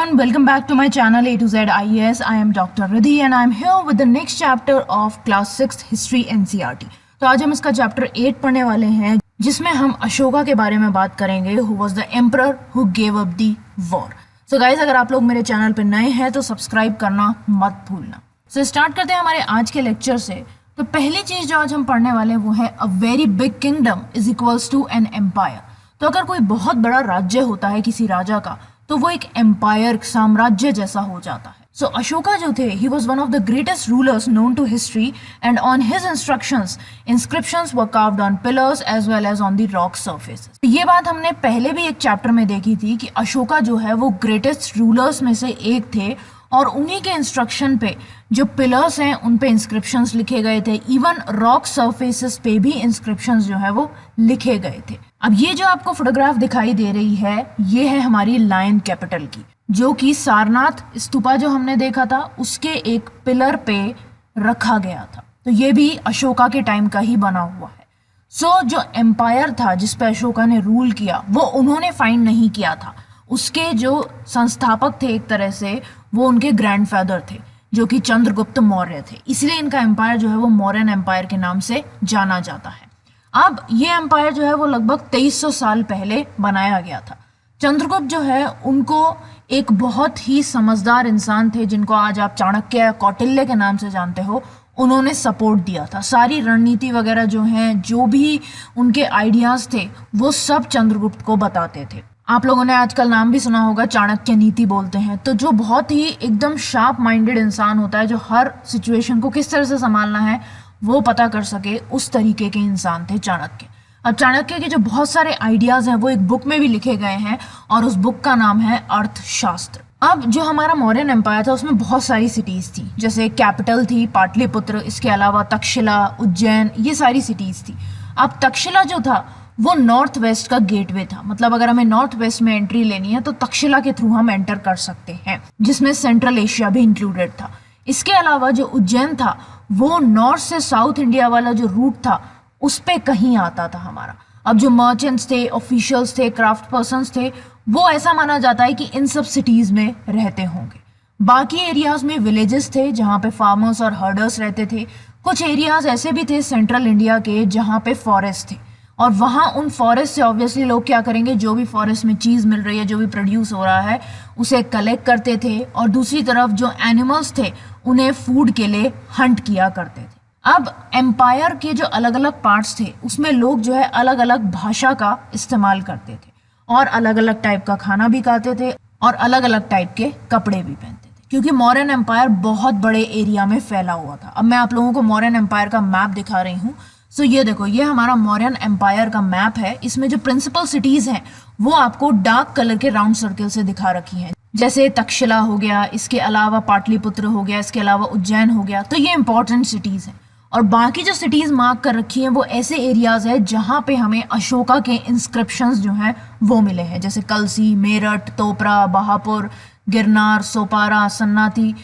everyone, welcome back to my channel A to Z IAS. I am Dr. Riddhi and I am here with the next chapter of class 6 History NCERT. तो आज हम इसका chapter 8 पढ़ने वाले हैं जिसमें हम अशोका के बारे में बात करेंगे, who was the emperor who gave up the war. So guys, अगर आप लोग मेरे चैनल पे नए हैं तो सब्सक्राइब करना मत भूलना. So स्टार्ट करते हैं हमारे आज के लेक्चर से. तो पहली चीज जो आज हम पढ़ने वाले हैं वो है a very big kingdom is equals to an empire. तो अगर कोई बहुत बड़ा राज्य होता है किसी राजा का तो वो एक एम्पायर साम्राज्य जैसा हो जाता है. सो अशोका जो थे, he was one of the greatest rulers known to history and on his instructions inscriptions were carved on pillars as well as on the rock surfaces. ये बात हमने पहले भी एक चैप्टर में देखी थी कि अशोका जो है वो ग्रेटेस्ट रूलर्स में से एक थे और उन्हीं के इंस्ट्रक्शन पे जो पिलर्स हैं उन पे इंस्क्रिप्शंस लिखे गए थे. इवन रॉक सरफेसेस पे भी इंस्क्रिप्शंस जो है वो लिखे गए थे. अब ये जो आपको फोटोग्राफ दिखाई दे रही है ये है हमारी लायन कैपिटल की, जो कि सारनाथ स्तूपा जो हमने देखा था उसके एक पिलर पे रखा गया था. तो ये भी अशोका के टाइम का ही बना हुआ है. सो जो एम्पायर था जिस पे अशोका ने रूल किया वो उन्होंने फाइंड नहीं किया था. उसके जो संस्थापक थे एक तरह से वो उनके ग्रैंडफादर थे जो कि चंद्रगुप्त मौर्य थे. इसलिए इनका एम्पायर जो है वो मौर्यन एम्पायर के नाम से जाना जाता है. अब ये एम्पायर जो है वो लगभग 2300 साल पहले बनाया गया था. चंद्रगुप्त जो है उनको एक बहुत ही समझदार इंसान थे जिनको आज आप चाणक्य या कौटिल्य के नाम से जानते हो, उन्होंने सपोर्ट दिया था. सारी रणनीति वगैरह जो हैं, जो भी उनके आइडियाज थे वो सब चंद्रगुप्त को बताते थे. आप लोगों ने आजकल नाम भी सुना होगा, चाणक्य नीति बोलते हैं. तो जो बहुत ही एकदम शार्प माइंडेड इंसान होता है जो हर सिचुएशन को किस तरह से संभालना है वो पता कर सके, उस तरीके के इंसान थे चाणक्य. अब चाणक्य के जो बहुत सारे आइडियाज हैं वो एक बुक में भी लिखे गए हैं और उस बुक का नाम है अर्थशास्त्र. अब जो हमारा मौर्यन एम्पायर था उसमें बहुत सारी सिटीज थी, जैसे कैपिटल थी पाटलिपुत्र, इसके अलावा तक्षशिला, उज्जैन, ये सारी सिटीज थी. अब तक्षशिला जो था वो नॉर्थ वेस्ट का गेटवे था. मतलब अगर हमें नॉर्थ वेस्ट में एंट्री लेनी है तो तक्षशिला के थ्रू हम एंटर कर सकते हैं, जिसमें सेंट्रल एशिया भी इंक्लूडेड था. इसके अलावा जो उज्जैन था वो नॉर्थ से साउथ इंडिया वाला जो रूट था उस पे कहीं आता था हमारा. अब जो मर्चेंट्स थे, ऑफिशियल्स थे, क्राफ्ट पर्सन्स थे, वो ऐसा माना जाता है कि इन सब सिटीज में रहते होंगे. बाकी एरियाज में विलेजेस थे जहाँ पे फार्मर्स और हर्डर्स रहते थे. कुछ एरियाज ऐसे भी थे सेंट्रल इंडिया के जहाँ पे फॉरेस्ट थे और वहाँ उन फॉरेस्ट से ऑब्वियसली लोग क्या करेंगे, जो भी फॉरेस्ट में चीज़ मिल रही है, जो भी प्रोड्यूस हो रहा है उसे कलेक्ट करते थे और दूसरी तरफ जो एनिमल्स थे उन्हें फूड के लिए हंट किया करते थे. अब एम्पायर के जो अलग अलग पार्ट्स थे उसमें लोग जो है अलग अलग भाषा का इस्तेमाल करते थे और अलग अलग टाइप का खाना भी खाते थे और अलग अलग टाइप के कपड़े भी पहनते थे, क्योंकि मौर्यन एम्पायर बहुत बड़े एरिया में फैला हुआ था. अब मैं आप लोगों को मौर्यन एम्पायर का मैप दिखा रही हूँ. सो ये देखो, ये हमारा मौर्यन एम्पायर का मैप है. इसमें जो प्रिंसिपल सिटीज हैं वो आपको डार्क कलर के राउंड सर्कल से दिखा रखी हैं, जैसे तक्षशिला हो गया, इसके अलावा पाटलिपुत्र हो गया, इसके अलावा उज्जैन हो गया. तो ये इंपॉर्टेंट सिटीज हैं. और बाकी जो सिटीज मार्क कर रखी हैं वो ऐसे एरियाज है जहाँ पे हमें अशोका के इंस्क्रिप्शंस जो हैं वो मिले हैं, जैसे कलसी, मेरठ, तोपरा, बहापुर, गिरनार, सोपारा, सन्नाथी,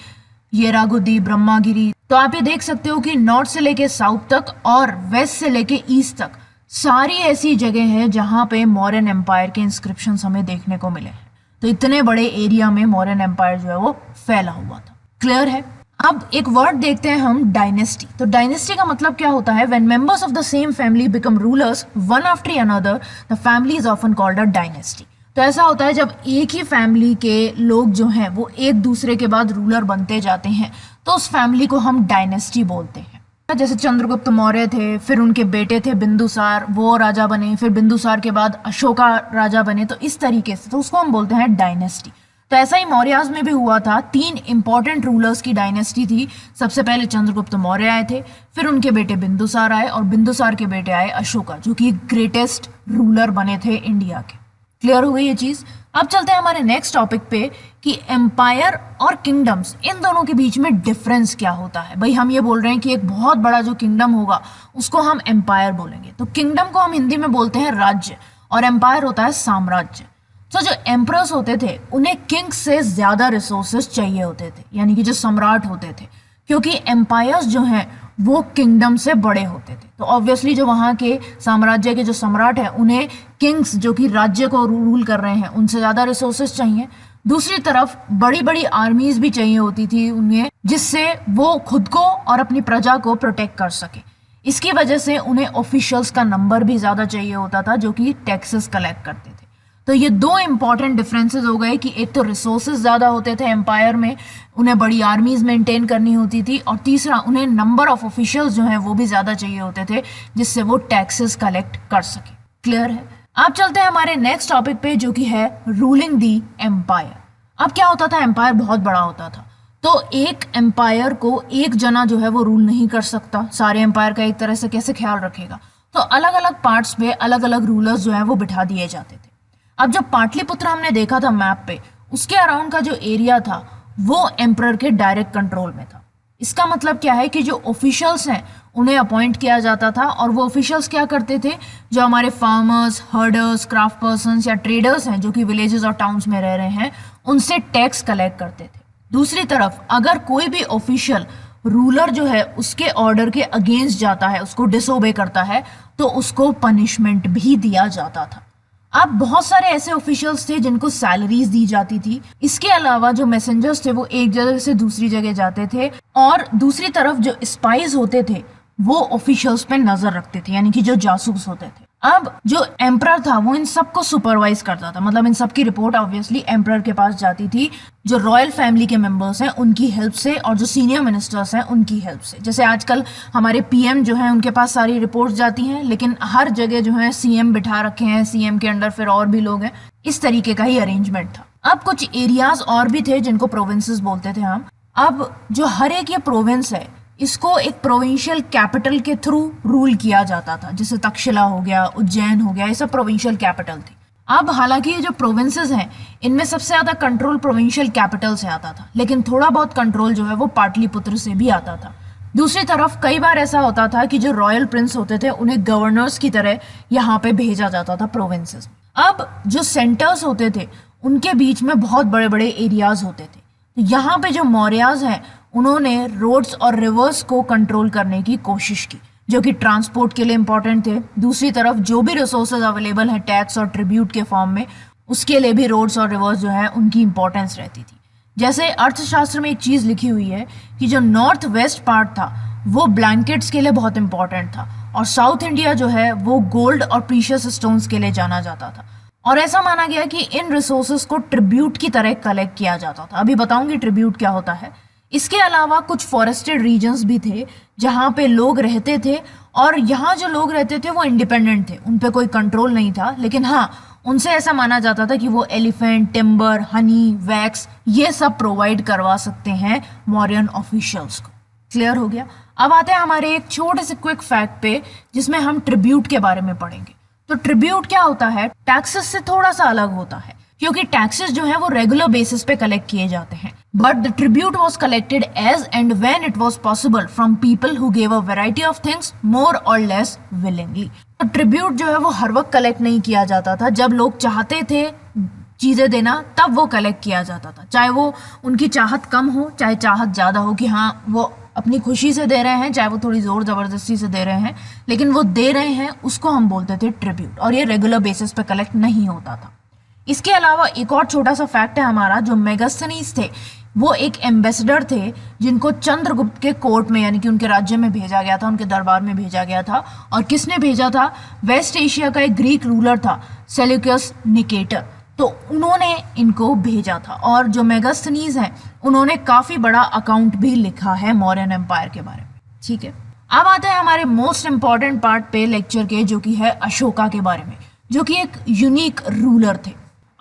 येरागुदी, ब्रह्मागिरी. तो आप ये देख सकते हो कि नॉर्थ से लेके साउथ तक और वेस्ट से लेके ईस्ट तक सारी ऐसी जगह है जहाँ पे मौर्यन एम्पायर के इंस्क्रिप्शंस हमें देखने को मिले हैं. तो इतने बड़े एरिया में मौर्यन एम्पायर जो है वो फैला हुआ था. क्लियर है. अब एक वर्ड देखते हैं हम, डायनेस्टी. तो डायनेस्टी का मतलब क्या होता है? When members of the same family become rulers one after another the family is often called a dynasty. तो ऐसा होता है जब एक ही फैमिली के लोग जो हैं वो एक दूसरे के बाद रूलर बनते जाते हैं तो उस फैमिली को हम डायनेस्टी बोलते हैं. जैसे चंद्रगुप्त मौर्य थे, फिर उनके बेटे थे बिंदुसार, वो राजा बने, फिर बिंदुसार के बाद अशोका राजा बने. तो इस तरीके से तो उसको हम बोलते हैं डायनेस्टी. तो ऐसा ही मौर्याज में भी हुआ था. 3 इंपॉर्टेंट रूलर्स की डायनेस्टी थी. सबसे पहले चंद्रगुप्त मौर्य आए थे, फिर उनके बेटे बिंदुसार आए और बिंदुसार के बेटे आए अशोका, जो कि ग्रेटेस्ट रूलर बने थे इंडिया के. क्लियर हो गई ये चीज. अब चलते हैं हमारे नेक्स्ट टॉपिक पे कि एम्पायर और किंगडम्स, इन दोनों के बीच में डिफरेंस क्या होता है. भाई हम ये बोल रहे हैं कि एक बहुत बड़ा जो किंगडम होगा उसको हम एम्पायर बोलेंगे. तो किंगडम को हम हिंदी में बोलते हैं राज्य और एम्पायर होता है साम्राज्य. तो जो एम्परर्स होते थे उन्हें किंग से ज्यादा रिसोर्सेज चाहिए होते थे, यानी कि जो सम्राट होते थे, क्योंकि एम्पायर्स जो हैं वो किंगडम से बड़े होते थे. तो ऑब्वियसली जो वहाँ के साम्राज्य के जो सम्राट हैं उन्हें किंग्स जो कि राज्य को रूल कर रहे हैं उनसे ज़्यादा रिसोर्सेज चाहिए. दूसरी तरफ बड़ी बड़ी आर्मीज भी चाहिए होती थी उन्हें, जिससे वो खुद को और अपनी प्रजा को प्रोटेक्ट कर सके। इसकी वजह से उन्हें ऑफिशियल्स का नंबर भी ज़्यादा चाहिए होता था जो कि टैक्सेस कलेक्ट करते थे। तो ये दो इंपॉर्टेंट डिफरेंसेस हो गए कि एक तो रिसोर्सेज ज़्यादा होते थे एम्पायर में, उन्हें बड़ी आर्मीज मेंटेन करनी होती थी, और तीसरा उन्हें नंबर ऑफ ऑफिशियल्स जो हैं वो भी ज़्यादा चाहिए होते थे जिससे वो टैक्सेस कलेक्ट कर सके। क्लियर है? आप चलते हैं हमारे नेक्स्ट टॉपिक पे जो कि है रूलिंग दी एम्पायर। अब क्या होता था, एम्पायर बहुत बड़ा होता था, तो एक एम्पायर को एक जना जो है वो रूल नहीं कर सकता, सारे एम्पायर का एक तरह से कैसे ख्याल रखेगा। तो अलग अलग पार्ट्स पे अलग अलग रूलर्स जो है वो बिठा दिए जाते थे। अब जब पाटलिपुत्र हमने देखा था मैप पे, उसके अराउंड का जो एरिया था वो एम्परर के डायरेक्ट कंट्रोल में था। इसका मतलब क्या है कि जो ऑफिशियल्स हैं उन्हें अपॉइंट किया जाता था, और वो ऑफिशियल्स क्या करते थे, जो हमारे फार्मर्स, हर्डर्स, क्राफ्ट पर्सन्स या ट्रेडर्स हैं जो कि विलेजेस और टाउन्स में रह रहे हैं, उनसे टैक्स कलेक्ट करते थे। दूसरी तरफ अगर कोई भी ऑफिशियल रूलर जो है उसके ऑर्डर के अगेंस्ट जाता है, उसको डिसोबे करता है, तो उसको पनिशमेंट भी दिया जाता था। अब बहुत सारे ऐसे ऑफिशियल्स थे जिनको सैलरीज दी जाती थी। इसके अलावा जो मैसेंजर्स थे वो एक जगह से दूसरी जगह जाते थे, और दूसरी तरफ जो स्पाइज होते थे वो ऑफिशियल्स पे नजर रखते थे, यानी कि जो जासूस होते थे। अब जो एम्परर था वो इन सबको सुपरवाइज करता था, मतलब इन सब की रिपोर्ट ऑब्वियसली एम्परर के पास जाती थी, जो रॉयल फैमिली के मेंबर्स हैं उनकी हेल्प से, और जो सीनियर मिनिस्टर्स हैं उनकी हेल्प से। जैसे आजकल हमारे पीएम जो हैं उनके पास सारी रिपोर्ट्स जाती हैं, लेकिन हर जगह जो है सीएम बिठा रखे हैं, सीएम के अंडर फिर और भी लोग हैं। इस तरीके का ही अरेंजमेंट था। अब कुछ एरियाज और भी थे जिनको प्रोविंसेस बोलते थे हम। अब जो हर एक ये प्रोविंस है इसको एक प्रोविंशियल कैपिटल के थ्रू रूल किया जाता था, जैसे तक्षशिला हो गया, उज्जैन हो गया, ये सब प्रोविंशियल कैपिटल थी। अब हालांकि ये जो प्रोविंसेस हैं इनमें सबसे ज्यादा कंट्रोल प्रोविंशियल कैपिटल से आता था, लेकिन थोड़ा बहुत कंट्रोल जो है वो पाटलिपुत्र से भी आता था। दूसरी तरफ कई बार ऐसा होता था कि जो रॉयल प्रिंस होते थे उन्हें गवर्नर्स की तरह यहाँ पे भेजा जाता था प्रोविंसेस। अब जो सेंटर्स होते थे उनके बीच में बहुत बड़े बड़े एरियाज होते थे। तो यहाँ पे जो मौर्याज हैं उन्होंने रोड्स और रिवर्स को कंट्रोल करने की कोशिश की, जो कि ट्रांसपोर्ट के लिए इंपॉर्टेंट थे। दूसरी तरफ जो भी रिसोर्सेज अवेलेबल हैं टैक्स और ट्रिब्यूट के फॉर्म में, उसके लिए भी रोड्स और रिवर्स जो है उनकी इंपॉर्टेंस रहती थी। जैसे अर्थशास्त्र में एक चीज़ लिखी हुई है कि जो नॉर्थ वेस्ट पार्ट था वो ब्लैंकेट्स के लिए बहुत इंपॉर्टेंट था, और साउथ इंडिया जो है वो गोल्ड और प्रीशियस स्टोन्स के लिए जाना जाता था। और ऐसा माना गया कि इन रिसोर्सेज को ट्रिब्यूट की तरह कलेक्ट किया जाता था। अभी बताऊंगी ट्रिब्यूट क्या होता है। इसके अलावा कुछ फॉरेस्टेड रीजन्स भी थे जहाँ पे लोग रहते थे, और यहाँ जो लोग रहते थे वो इंडिपेंडेंट थे, उन पे कोई कंट्रोल नहीं था, लेकिन हाँ उनसे ऐसा माना जाता था कि वो एलिफेंट, टिम्बर, हनी, वैक्स ये सब प्रोवाइड करवा सकते हैं मौर्यन ऑफिशियल्स को। क्लियर हो गया? अब आते हैं हमारे एक छोटे से क्विक फैक्ट पे जिसमें हम ट्रिब्यूट के बारे में पढ़ेंगे। तो ट्रिब्यूट क्या होता है? टैक्सेस से थोड़ा सा अलग होता है, क्योंकि टैक्सेस जो है वो रेगुलर बेसिस पे कलेक्ट किए जाते हैं, but the tribute was collected as and when it was possible from people who gave a variety of things more or less willingly. तो ट्रिब्यूट जो है वो हर वक्त कलेक्ट नहीं किया जाता था, जब लोग चाहते थे चीजें देना तब वो कलेक्ट किया जाता था, चाहे वो उनकी चाहत कम हो चाहे चाहत ज्यादा हो, कि हाँ वो अपनी खुशी से दे रहे हैं, चाहे वो थोड़ी जोर जबरदस्ती से दे रहे हैं, लेकिन वो दे रहे हैं, उसको हम बोलते थे ट्रिब्यूट, और ये रेगुलर बेसिस पे कलेक्ट नहीं होता था। इसके अलावा एक और छोटा सा फैक्ट है हमारा, जो मेगास्थनीज थे वो एक एम्बेसडर थे जिनको चंद्रगुप्त के कोर्ट में, यानी कि उनके राज्य में भेजा गया था, उनके दरबार में भेजा गया था। और किसने भेजा था? वेस्ट एशिया का एक ग्रीक रूलर था सेल्यूकस निकेटर, तो उन्होंने इनको भेजा था। और जो मेगास्थनीज हैं उन्होंने काफी बड़ा अकाउंट भी लिखा है मौर्यन एम्पायर के बारे में। ठीक है, अब आते हैं हमारे मोस्ट इंपॉर्टेंट पार्ट पे लेक्चर के, जो कि है अशोका के बारे में, जो कि एक यूनिक रूलर थे।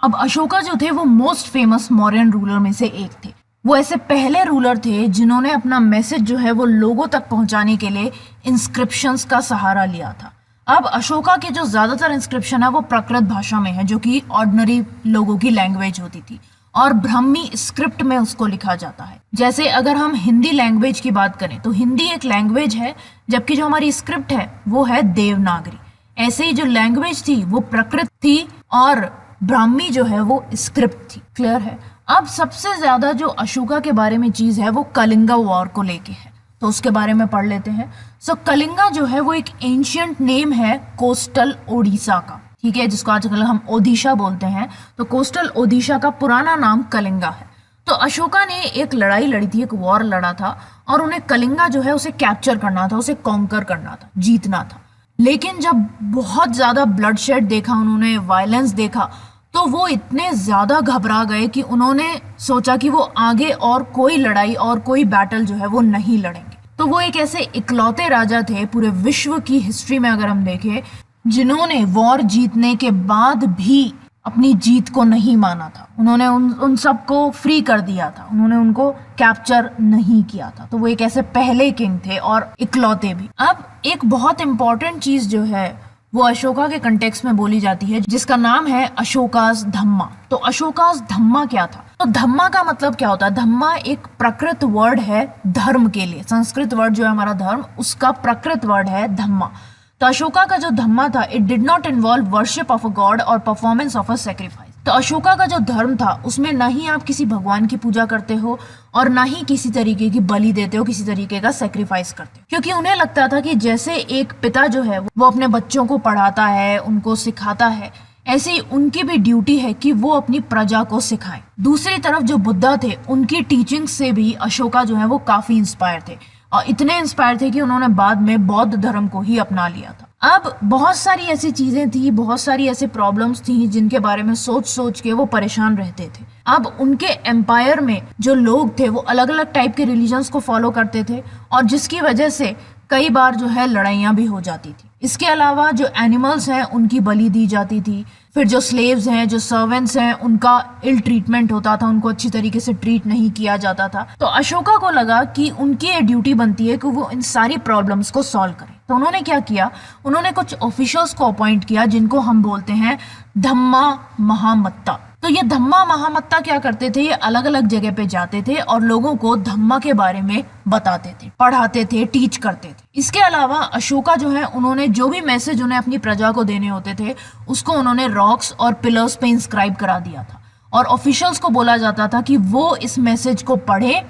अब अशोका जो थे वो मोस्ट फेमस मौर्यन रूलर में से एक थे। वो ऐसे पहले रूलर थे जिन्होंने अपना मैसेज जो है वो लोगों तक पहुंचाने के लिए इंस्क्रिप्शंस का सहारा लिया था। अब अशोका के जो ज्यादातर इंस्क्रिप्शन है वो प्राकृत भाषा में है, जो कि ऑर्डिनरी लोगों की लैंग्वेज होती थी, और ब्राह्मी स्क्रिप्ट में उसको लिखा जाता है। जैसे अगर हम हिंदी लैंग्वेज की बात करें तो हिंदी एक लैंग्वेज है, जबकि जो हमारी स्क्रिप्ट है वो है देवनागरी। ऐसे ही जो लैंग्वेज थी वो प्राकृत थी और ब्राह्मी जो है वो स्क्रिप्ट थी। क्लियर है? अब सबसे ज्यादा जो अशोका के बारे में चीज है वो कलिंगा वॉर को लेके है, तो उसके बारे में पढ़ लेते हैं। सो कलिंगा जो है वो एक एंशियंट नेम है कोस्टल ओडिशा का। ठीक है, जिसको आजकल हम ओडिशा बोलते हैं। तो कोस्टल ओडिशा का पुराना नाम कलिंगा है। तो अशोका ने एक लड़ाई लड़ी थी, एक वॉर लड़ा था, और उन्हें कलिंगा जो है उसे कैप्चर करना था, उसे कॉन्कर करना था, जीतना था। लेकिन जब बहुत ज्यादा ब्लडशेड देखा उन्होंने, वायलेंस देखा, तो वो इतने ज्यादा घबरा गए कि उन्होंने सोचा कि वो आगे और कोई लड़ाई और कोई बैटल जो है वो नहीं लड़ेंगे। तो वो एक ऐसे इकलौते राजा थे पूरे विश्व की हिस्ट्री में अगर हम देखें, जिन्होंने वॉर जीतने के बाद भी अपनी जीत को नहीं माना था। उन्होंने उन सबको फ्री कर दिया था, उन्होंने उनको कैप्चर नहीं किया था। तो वो एक ऐसे पहले किंग थे और इकलौते भी। अब एक बहुत इंपॉर्टेंट चीज जो है वो अशोका के कंटेक्स्ट में बोली जाती है, जिसका नाम है अशोकास धम्मा। तो अशोकास धम्मा क्या था? तो धम्मा का मतलब क्या होता है? धम्मा एक प्रकृत वर्ड है धर्म के लिए। संस्कृत वर्ड जो है हमारा धर्म, उसका प्रकृत वर्ड है धम्मा। तो अशोका का जो धम्मा था, it did not involve worship of a God और परफॉर्मेंस ऑफ अ सेक्रीफाइस। तो अशोका का जो धर्म था उसमें ना ही आप किसी भगवान की पूजा करते हो और ना ही किसी तरीके की बलि देते हो, किसी तरीके का सेक्रीफाइस करते हो, क्योंकि उन्हें लगता था कि जैसे एक पिता जो है वो अपने बच्चों को पढ़ाता है, उनको सिखाता है, ऐसे ही उनकी भी ड्यूटी है कि वो अपनी प्रजा को सिखाएं। दूसरी तरफ जो बुद्धा थे, उनकी टीचिंग से भी अशोका जो है वो काफी इंस्पायर थे, और इतने इंस्पायर थे कि उन्होंने बाद में बौद्ध धर्म को ही अपना लिया था। अब बहुत सारी ऐसी चीजें थी, बहुत सारी ऐसी प्रॉब्लम्स थी जिनके बारे में सोच सोच के वो परेशान रहते थे। अब उनके एम्पायर में जो लोग थे वो अलग अलग टाइप के रिलीजन्स को फॉलो करते थे, और जिसकी वजह से कई बार जो है लड़ाइयाँ भी हो जाती थी। इसके अलावा जो एनिमल्स हैं उनकी बलि दी जाती थी, फिर जो स्लेव्स हैं, जो सर्वेंट्स हैं, उनका इल ट्रीटमेंट होता था, उनको अच्छी तरीके से ट्रीट नहीं किया जाता था। तो अशोका को लगा कि उनकी ये ड्यूटी बनती है कि वो इन सारी प्रॉब्लम्स को सॉल्व करें। तो उन्होंने क्या किया? उन्होंने कुछ ऑफिशियल्स को अपॉइंट किया जिनको हम बोलते हैं धम्मा महामत्ता। तो ये धम्मा महामत्ता क्या करते थे? ये अलग अलग जगह पे जाते थे और लोगों को धम्मा के बारे में बताते थे, पढ़ाते थे, टीच करते थे। इसके अलावा अशोका जो है, उन्होंने जो भी मैसेज उन्हें अपनी प्रजा को देने होते थे उसको उन्होंने रॉक्स और पिलर्स पे इंस्क्राइब करा दिया था, और ऑफिशियल्स को बोला जाता था कि वो इस मैसेज को पढ़े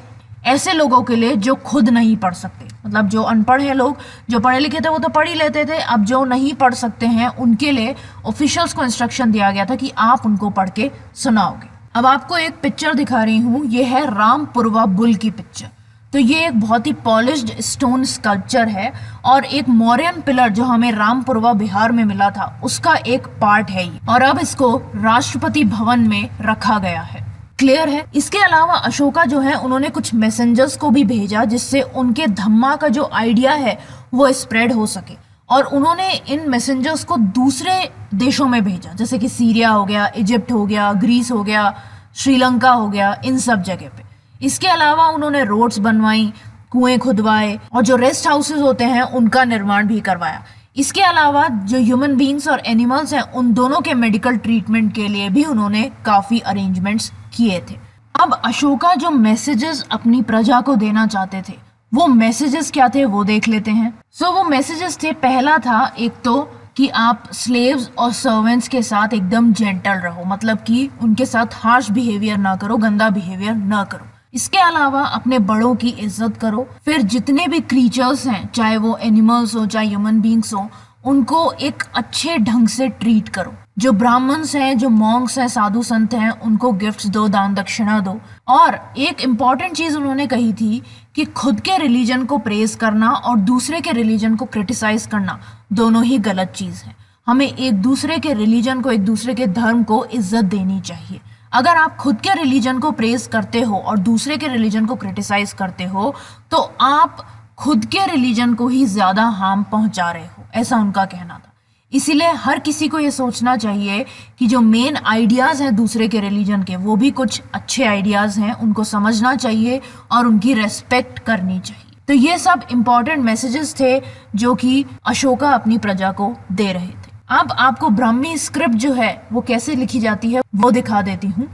ऐसे लोगों के लिए जो खुद नहीं पढ़ सकते। मतलब जो अनपढ़ हैं लोग, जो पढ़े लिखे थे वो तो पढ़ ही लेते थे, अब जो नहीं पढ़ सकते हैं उनके लिए ऑफिशियल्स को इंस्ट्रक्शन दिया गया था कि आप उनको पढ़ के सुनाओगे। अब आपको एक पिक्चर दिखा रही हूँ, ये है रामपुरवा बुल की पिक्चर। तो ये एक बहुत ही पॉलिश्ड स्टोन स्कल्पचर है, और एक मौर्यन पिलर जो हमें रामपुरवा बिहार में मिला था उसका एक पार्ट है ये, और अब इसको राष्ट्रपति भवन में रखा गया है। क्लियर है? इसके अलावा अशोका जो है, उन्होंने कुछ मैसेंजर्स को भी भेजा जिससे उनके धम्मा का जो आइडिया है वो स्प्रेड हो सके, और उन्होंने इन मैसेंजर्स को दूसरे देशों में भेजा, जैसे कि सीरिया हो गया, इजिप्ट हो गया, ग्रीस हो गया, श्रीलंका हो गया, इन सब जगह पे। इसके अलावा उन्होंने रोड्स बनवाई, कुएं खुदवाए, और जो रेस्ट हाउसेज होते हैं उनका निर्माण भी करवाया। इसके अलावा जो ह्यूमन बींग्स और एनिमल्स हैं उन दोनों के मेडिकल ट्रीटमेंट के लिए भी उन्होंने काफी अरेंजमेंट्स किए थे। अब अशोका जो मैसेजेस अपनी प्रजा को देना चाहते थे, वो मैसेजेस क्या थे वो देख लेते हैं। वो मैसेजेस थे, पहला था एक तो कि आप स्लेव्स और सर्वेंट्स के साथ एकदम जेंटल रहो, मतलब कि उनके साथ हार्श बिहेवियर ना करो, गंदा बिहेवियर ना करो। इसके अलावा अपने बड़ों की इज्जत करो। फिर जितने भी क्रीचर्स हैं, चाहे वो एनिमल्स हो चाहे ह्यूमन बींग्स हो, उनको एक अच्छे ढंग से ट्रीट करो। जो ब्राह्मण्स हैं, जो मॉन्क्स हैं, साधु संत हैं, उनको गिफ्ट्स दो, दान दक्षिणा दो। और एक इम्पॉर्टेंट चीज उन्होंने कही थी कि खुद के रिलीजन को प्रेज करना और दूसरे के रिलीजन को क्रिटिसाइज करना दोनों ही गलत चीज है। हमें एक दूसरे के रिलीजन को, एक दूसरे के धर्म को इज्जत देनी चाहिए। अगर आप खुद के रिलीजन को प्रेज करते हो और दूसरे के रिलीजन को क्रिटिसाइज करते हो तो आप खुद के रिलीजन को ही ज्यादा हार्म पहुंचा रहे हो, ऐसा उनका कहना था। इसीलिए हर किसी को ये सोचना चाहिए कि जो मेन आइडियाज हैं दूसरे के रिलीजन के, वो भी कुछ अच्छे आइडियाज हैं, उनको समझना चाहिए और उनकी रेस्पेक्ट करनी चाहिए। तो ये सब इंपॉर्टेंट मैसेजेस थे जो कि अशोका अपनी प्रजा को दे रहे थे। अब आपको ब्राह्मी स्क्रिप्ट जो है वो कैसे लिखी जाती है वो दिखा देती हूँ।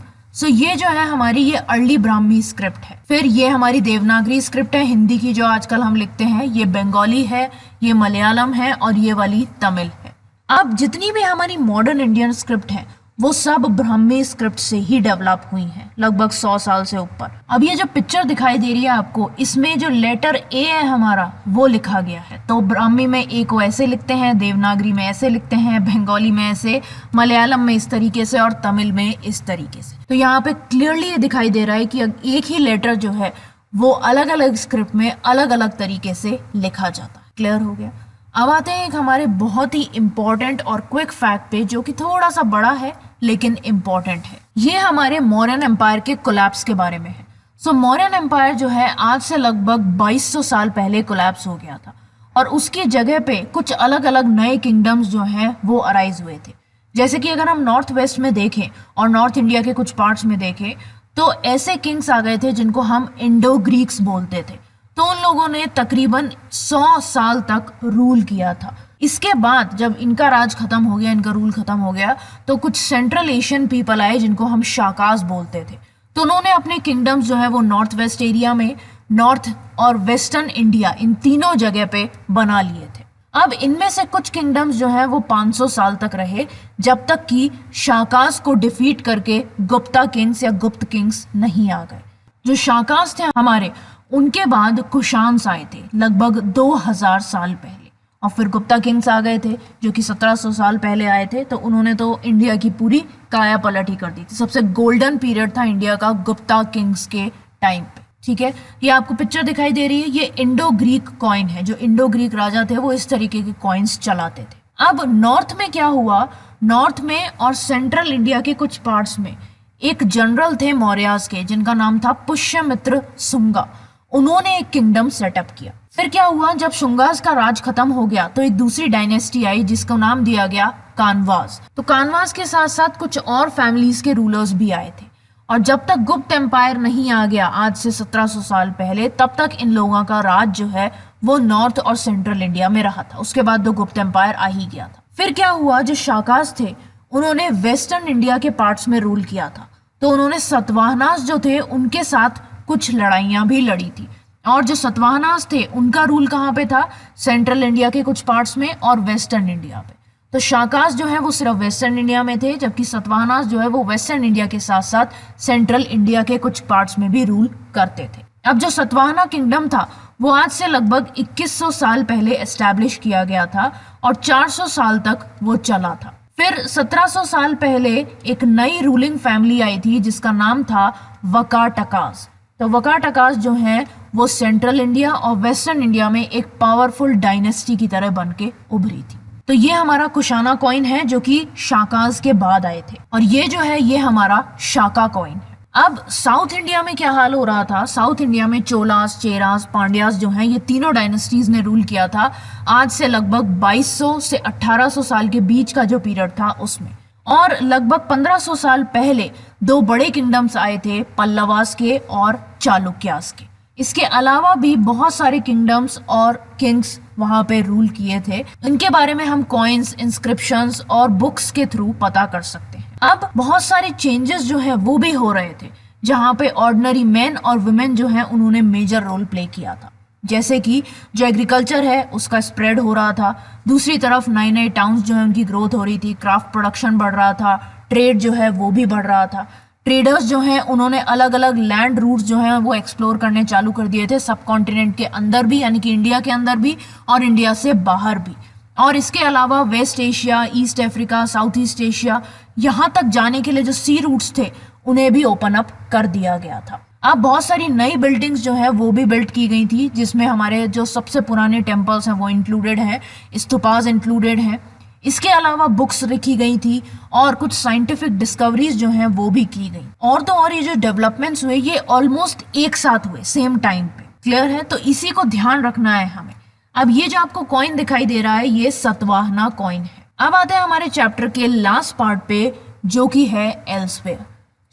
ये जो है हमारी ये अर्ली ब्राह्मी स्क्रिप्ट है। फिर ये हमारी देवनागरी स्क्रिप्ट है, हिंदी की जो आजकल हम लिखते हैं। ये बंगाली है, ये मलयालम है और ये वाली तमिल है। अब जितनी भी हमारी मॉडर्न इंडियन स्क्रिप्ट है वो सब ब्राह्मी स्क्रिप्ट से ही डेवलप हुई हैं, लगभग 100 साल से ऊपर। अब ये जो पिक्चर दिखाई दे रही है आपको, इसमें जो लेटर ए है हमारा वो लिखा गया है। तो ब्राह्मी में ए को ऐसे लिखते हैं, देवनागरी में ऐसे लिखते हैं, बंगाली में ऐसे, मलयालम में इस तरीके से और तमिल में इस तरीके से। तो यहाँ पे क्लियरली ये दिखाई दे रहा है कि एक ही लेटर जो है वो अलग अलग स्क्रिप्ट में अलग अलग तरीके से लिखा जाता है। क्लियर हो गया। अब आते हैं एक हमारे बहुत ही इंपॉर्टेंट और क्विक फैक्ट पे, जो कि थोड़ा सा बड़ा है लेकिन इंपॉर्टेंट है। ये हमारे मौर्यन एम्पायर के कोलैप्स के बारे में है। सो मौर्यन एम्पायर जो है आज से लगभग 2200 साल पहले कोलैप्स हो गया था और उसकी जगह पे कुछ अलग अलग नए किंगडम्स जो हैं वो अराइज हुए थे। जैसे कि अगर हम नॉर्थ वेस्ट में देखें और नॉर्थ इंडिया के कुछ पार्ट्स में देखें तो ऐसे किंग्स आ गए थे जिनको हम इंडो ग्रीक्स बोलते थे। तो उन लोगों ने तकरीबन 100 साल तक रूल किया था। इसके बाद जब इनका राज खत्म हो गया, इनका रूल खत्म हो गया, तो कुछ सेंट्रल एशियन पीपल आए जिनको हम शाकास बोलते थे। तो उन्होंने अपने किंगडम्स जो है वो नॉर्थ वेस्ट एरिया में, नॉर्थ और वेस्टर्न इंडिया, इन तीनों जगह पे बना लिए थे। अब इनमें से कुछ किंगडम्स जो है वो 500 साल तक रहे, जब तक कि शाकास को डिफीट करके गुप्ता किंग्स या गुप्त किंग्स नहीं आ गए। जो शाकास थे हमारे, उनके बाद कुशान्स आए थे लगभग 2000 साल पहले, और फिर गुप्ता किंग्स आ गए थे जो कि 1700 साल पहले आए थे। तो उन्होंने तो इंडिया की पूरी काया पलट ही कर दी थी। सबसे गोल्डन पीरियड था इंडिया का गुप्ता किंग्स के टाइम पे। ठीक है, ये आपको पिक्चर दिखाई दे रही है, ये इंडो ग्रीक कॉइन है। जो इंडो ग्रीक राजा थे वो इस तरीके के कॉइन्स चलाते थे। अब नॉर्थ में क्या हुआ, नॉर्थ में और सेंट्रल इंडिया के कुछ पार्ट्स में एक जनरल थे मौर्यास के, जिनका नाम था पुष्यमित्र शुंगा। उन्होंने एक किंगडम सेटअप किया। फिर क्या हुआ, जब शुंगास का राज खत्म हो गया तो एक दूसरी डायनेस्टी आई जिसका नाम दिया गया कानवास। तो कानवास के साथ साथ कुछ और फैमिलीज के रूलर्स भी आए थे, और जब तक गुप्त एम्पायर नहीं आ गया आज से 1700 साल पहले, तब तक इन लोगों का राज जो है वो नॉर्थ और सेंट्रल इंडिया में रहा था। उसके बाद तो गुप्त एम्पायर आ ही गया था। फिर क्या हुआ, जो शाकास थे उन्होंने वेस्टर्न इंडिया के पार्ट्स में रूल किया था। तो उन्होंने सतवाहनास जो थे उनके साथ कुछ लड़ाइयां भी लड़ी थी, और जो सतवाहनास थे उनका रूल कहाँ पे था, सेंट्रल इंडिया के कुछ पार्ट्स में और वेस्टर्न इंडिया पे। तो शाकास जो है वो सिर्फ वेस्टर्न इंडिया में थे, जबकि सतवाहनास जो है वो वेस्टर्न इंडिया के साथ साथ सेंट्रल इंडिया के कुछ पार्ट्स में भी रूल करते थे। अब जो सतवाहना किंगडम था वो आज से लगभग 2100 साल पहले एस्टैब्लिश किया गया था और 400 साल तक वो चला था। फिर 1700 साल पहले एक नई रूलिंग फैमिली आई थी जिसका नाम था वकाटकास। तो वकाटकास जो है वो सेंट्रल इंडिया और वेस्टर्न इंडिया में एक पावरफुल डायनेस्टी की तरह बन के उभरी थी। तो ये हमारा कुशाना कॉइन है जो कि शाकास के बाद आए थे, और ये जो है ये हमारा शाका कॉइन है। अब साउथ इंडिया में क्या हाल हो रहा था, साउथ इंडिया में चोलास, चेरास, पांड्यास जो हैं, ये तीनों डायनेस्टीज ने रूल किया था आज से लगभग 2200 से 1800 साल के बीच का जो पीरियड था उसमें। और लगभग 1500 साल पहले दो बड़े किंगडम्स आए थे, पल्लवास के और चालुक्यास के। इसके अलावा भी बहुत सारे किंगडम्स और किंग्स वहां पे रूल किए थे। इनके बारे में हम कॉइन्स, इंस्क्रिप्शंस और बुक्स के थ्रू पता कर सकते हैं। अब बहुत सारे चेंजेस जो है वो भी हो रहे थे, जहाँ पे ऑर्डिनरी मैन और वुमेन जो है उन्होंने मेजर रोल प्ले किया था। जैसे कि जो एग्रीकल्चर है उसका स्प्रेड हो रहा था, दूसरी तरफ नए नए टाउन्स जो है उनकी ग्रोथ हो रही थी, क्राफ्ट प्रोडक्शन बढ़ रहा था, ट्रेड जो है वो भी बढ़ रहा था। ट्रेडर्स जो हैं उन्होंने अलग अलग लैंड रूट्स जो हैं वो एक्सप्लोर करने चालू कर दिए थे, सब कॉन्टिनेंट के अंदर भी, यानी कि इंडिया के अंदर भी और इंडिया से बाहर भी। और इसके अलावा West Asia, East Africa, South East Asia, यहाँ तक जाने के लिए जो सी रूट्स थे उन्हें भी ओपन अप कर दिया गया था। अब बहुत सारी नई बिल्डिंग्स जो है वो भी बिल्ड की गई थी, जिसमें हमारे जो सबसे पुराने टेम्पल्स हैं वो इंक्लूडेड हैं, स्तूपास इंक्लूडेड हैं। इसके अलावा बुक्स लिखी गई थी और कुछ साइंटिफिक डिस्कवरीज जो हैं वो भी की गई। और तो और ये जो डेवलपमेंट्स हुए ये ऑलमोस्ट एक साथ हुए, सेम टाइम पे। क्लियर है, तो इसी को ध्यान रखना है हमें। अब ये जो आपको कॉइन दिखाई दे रहा है ये सतवाहना कॉइन है। अब आते हैं हमारे चैप्टर के लास्ट पार्ट पे जो कि है एल्सवेयर।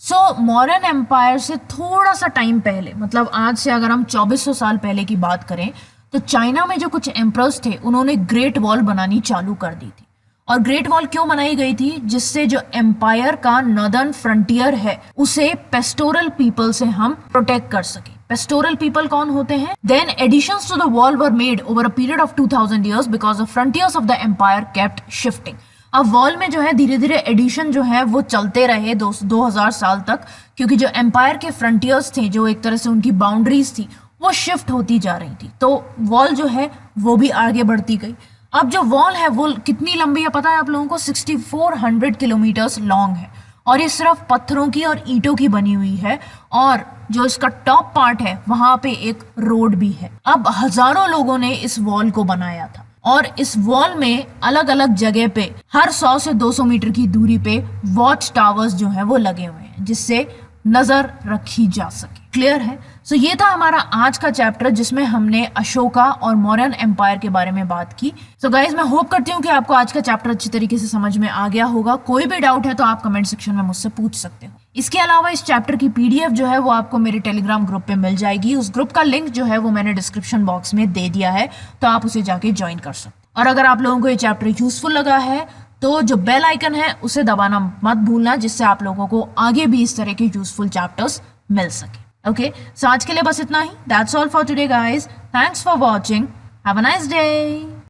सो मॉडर्न एम्पायर से थोड़ा सा टाइम पहले, मतलब आज से अगर हम 2400 साल पहले की बात करें, तो चाइना में जो कुछ एम्परर्स थे उन्होंने ग्रेट वॉल बनानी चालू कर दी थी। और ग्रेट वॉल क्यों बनाई गई थी, जिससे जो एम्पायर का नॉर्दर्न फ्रंटियर है उसे पेस्टोरल पीपल से हम प्रोटेक्ट कर सके। पेस्टोरल पीपल कौन होते हैं? Then additions to the wall were made over a period of 2000 years because the frontiers of the empire kept shifting। अब वॉल में जो है धीरे धीरे एडिशन जो है वो चलते रहे 2000 साल तक, क्योंकि जो एम्पायर के फ्रंटियर्स थे, जो एक तरह से उनकी बाउंड्रीज थी, वो शिफ्ट होती जा रही थी, तो वॉल जो है वो भी आगे बढ़ती गई। अब जो वॉल है वो कितनी लंबी है पता है आप लोगों को? 6400 किलोमीटर्स लॉन्ग है, और ये सिर्फ पत्थरों की और ईंटों की बनी हुई है, और जो इसका टॉप पार्ट है वहां पे एक रोड भी है। अब हजारों लोगों ने इस वॉल को बनाया था, और इस वॉल में अलग अलग जगह पे हर 100 से 200 मीटर की दूरी पे वॉच टावर्स जो है वो लगे हुए हैं, जिससे नजर रखी जा सके। क्लियर है? सो ये था हमारा आज का चैप्टर, जिसमें हमने अशोका और मौर्यन एम्पायर के बारे में बात की। सो गाइज, मैं होप करती हूँ कि आपको आज का चैप्टर अच्छी तरीके से समझ में आ गया होगा। कोई भी डाउट है तो आप कमेंट सेक्शन में मुझसे पूछ सकते हो। इसके अलावा इस चैप्टर की पीडीएफ जो है वो आपको मेरे टेलीग्राम ग्रुप पे मिल जाएगी। उस ग्रुप का लिंक जो है वो मैंने डिस्क्रिप्शन बॉक्स में दे दिया है, तो आप उसे जाके ज्वाइन कर सकते हो। और अगर आप लोगों को ये चैप्टर यूजफुल लगा है तो जो बेल आइकन है उसे दबाना मत भूलना, जिससे आप लोगों को आगे भी इस तरह के यूजफुल चैप्टर्स मिल सके। ओके, सो आज के लिए बस इतना ही। That's all for today guys. Thanks for watching. Have a nice day.